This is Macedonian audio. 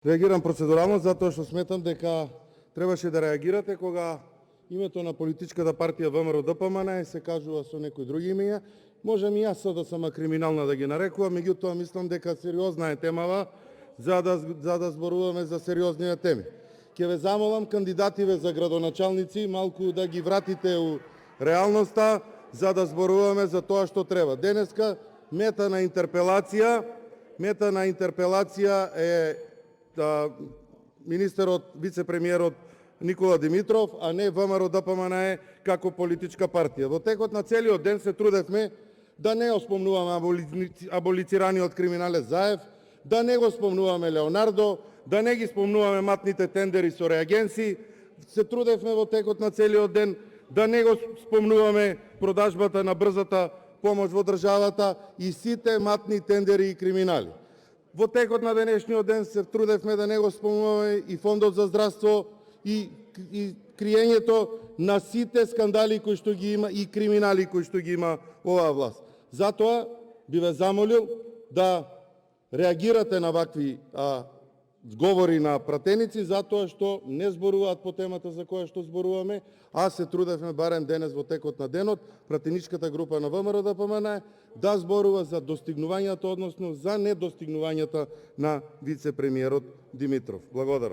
Реагирам процедурално затоа што сметам дека требаше да реагирате кога името на политичката партија ВМРО-ДПМН се кажува со некои други имиња. Можам и јас да сама криминална да ги нарекувам, меѓутоа мислам дека сериозна е темава за да зборуваме за сериозни теми. Ќе ве замолам кандидативе за градоначалници малку да ги вратите у реалноста за да зборуваме за тоа што треба. Денеска мета на интерпелација е министерот, вице-премиерот Никола Димитров, а не ВМРО-ДПМН како политичка партија. Во текот на целиот ден се трудевме да не го спомнуваме аболицираниот криминалец Заев, да не го спомнуваме Леонардо, да не ги спомнуваме матните тендери со реагенси. Се трудевме во текот на целиот ден да не го спомнуваме продажбата на брзата помош во државата и сите матни тендери и криминали. Во текот на денешниот ден се трудевме да не го спомнуваме и Фондот за здравство и криењето на сите скандали кои што ги има и криминали кои што ги има оваа власт. Затоа би ве замолил да реагирате на вакви говори на пратеници, затоа што не зборуваат по темата за која што зборуваме, а се трудевме барем денес во текот на денот пратеничката група на ВМРО-ДПМН да зборува за достигнувањата, односно за недостигнувањата на вице-премиерот Димитров. Благодарам.